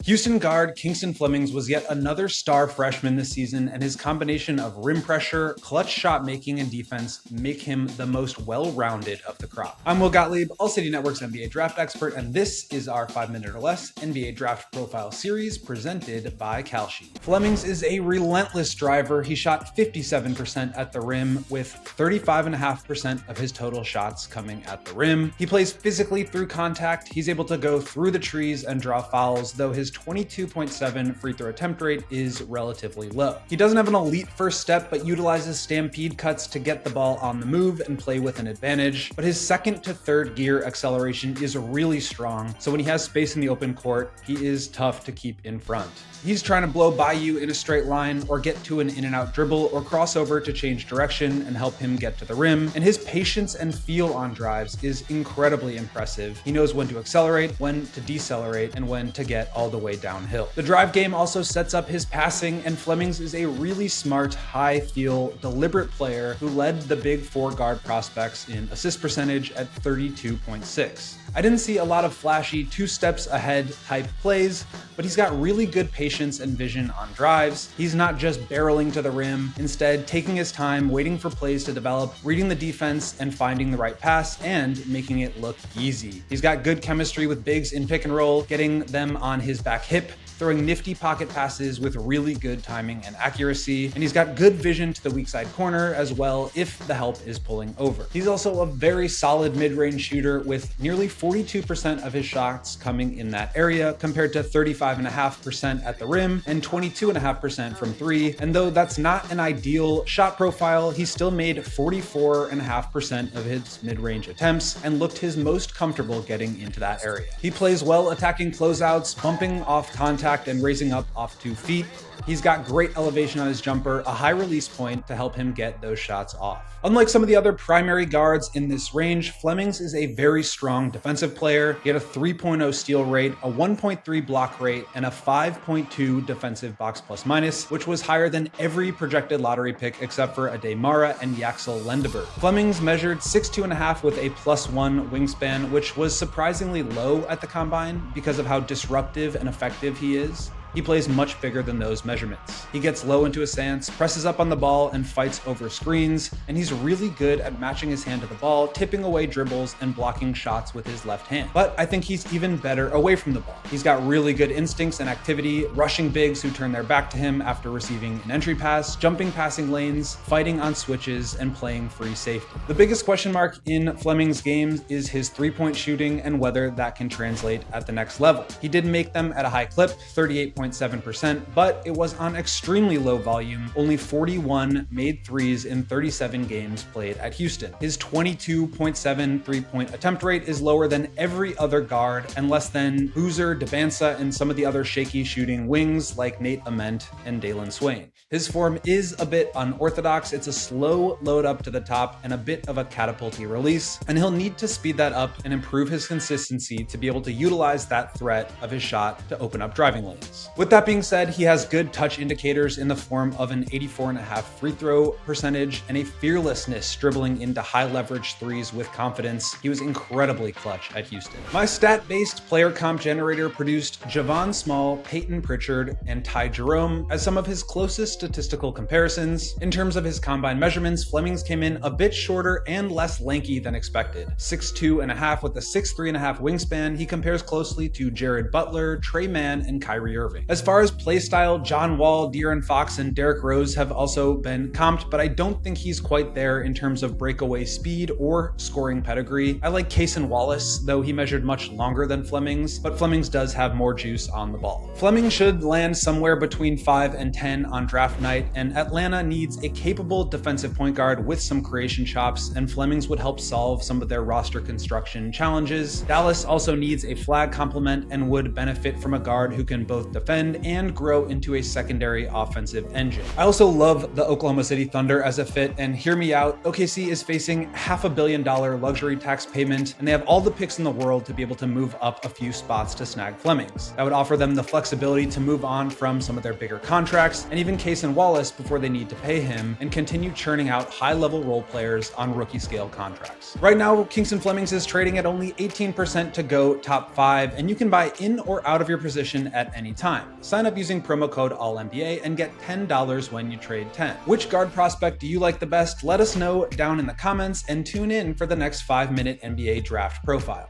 Houston guard Kingston Flemings was yet another star freshman this season, and his combination of rim pressure, clutch shot making, and defense make him the most well-rounded of the crop. I'm Will Gottlieb, All City Network's NBA draft expert, and this is our 5 minute or less NBA draft profile series presented by Kalshi. Flemings is a relentless driver. He shot 57% at the rim, with 35.5% of his total shots coming at the rim. He plays physically through contact. He's able to go through the trees and draw fouls, though his 22.7 free throw attempt rate is relatively low. He doesn't have an elite first step, but utilizes stampede cuts to get the ball on the move and play with an advantage. But his second to third gear acceleration is really strong, so when he has space in the open court, he is tough to keep in front. He's trying to blow by you in a straight line or get to an in and out dribble or crossover to change direction and help him get to the rim. And his patience and feel on drives is incredibly impressive. He knows when to accelerate, when to decelerate, and when to get all the way downhill. The drive game also sets up his passing, and Flemings is a really smart, high feel, deliberate player who led the big four guard prospects in assist percentage at 32.6. I didn't see a lot of flashy two steps ahead type plays, but he's got really good patience and vision on drives. He's not just barreling to the rim, instead taking his time, waiting for plays to develop, reading the defense and finding the right pass and making it look easy. He's got good chemistry with bigs in pick and roll, getting them on his back hip, throwing nifty pocket passes with really good timing and accuracy, and he's got good vision to the weak side corner as well if the help is pulling over. He's also a very solid mid-range shooter with nearly 42% of his shots coming in that area compared to 35.5% at the rim and 22.5% from three. And though that's not an ideal shot profile, he still made 44.5% of his mid-range attempts and looked his most comfortable getting into that area. He plays well attacking closeouts, bumping off contact and raising up off 2 feet. He's got great elevation on his jumper, a high release point to help him get those shots off. Unlike some of the other primary guards in this range, Flemings is a very strong defensive player. He had a 3.0 steal rate, a 1.3 block rate, and a 5.2 defensive box plus minus, which was higher than every projected lottery pick except for Ademara and Yaxel Lendeberg. Flemings measured 6'2.5" with a +1 wingspan, which was surprisingly low at the combine because of how disruptive and effective he is. He plays much bigger than those measurements. He gets low into his stance, presses up on the ball, and fights over screens, and he's really good at matching his hand to the ball, tipping away dribbles, and blocking shots with his left hand. But I think he's even better away from the ball. He's got really good instincts and activity, rushing bigs who turn their back to him after receiving an entry pass, jumping passing lanes, fighting on switches, and playing free safety. The biggest question mark in Flemings' game is his three-point shooting and whether that can translate at the next level. He did make them at a high clip, 38.7%, but it was on extremely low volume, only 41 made threes in 37 games played at Houston. His 22.7 three-point attempt rate is lower than every other guard and less than Boozer, Debansa, and some of the other shaky shooting wings like Nate Ament and Dalen Swain. His form is a bit unorthodox. It's a slow load up to the top and a bit of a catapulty release, and he'll need to speed that up and improve his consistency to be able to utilize that threat of his shot to open up driving lanes. With that being said, he has good touch indicators in the form of an 84.5 free throw percentage and a fearlessness dribbling into high leverage threes with confidence. He was incredibly clutch at Houston. My stat-based player comp generator produced Javon Small, Peyton Pritchard, and Ty Jerome as some of his closest statistical comparisons. In terms of his combine measurements, Flemings came in a bit shorter and less lanky than expected. 6'2.5" with a 6'3.5" wingspan, he compares closely to Jared Butler, Trey Mann, and Kyrie Irving. As far as play style, John Wall, De'Aaron Fox, and Derrick Rose have also been comped, but I don't think he's quite there in terms of breakaway speed or scoring pedigree. I like Cason Wallace, though he measured much longer than Flemings, but Flemings does have more juice on the ball. Flemings should land somewhere between 5 and 10 on draft night, and Atlanta needs a capable defensive point guard with some creation chops, and Flemings would help solve some of their roster construction challenges. Dallas also needs a flag complement and would benefit from a guard who can both defend and grow into a secondary offensive engine. I also love the Oklahoma City Thunder as a fit, and hear me out, OKC is facing $500 million luxury tax payment, and they have all the picks in the world to be able to move up a few spots to snag Flemings. That would offer them the flexibility to move on from some of their bigger contracts, and even Case and Wallace before they need to pay him, and continue churning out high-level role players on rookie-scale contracts. Right now, Kingston Flemings is trading at only 18% to go top 5, and you can buy in or out of your position at any time. Sign up using promo code ALLNBA and get $10 when you trade 10. Which guard prospect do you like the best? Let us know down in the comments, and tune in for the next 5-minute NBA draft profile.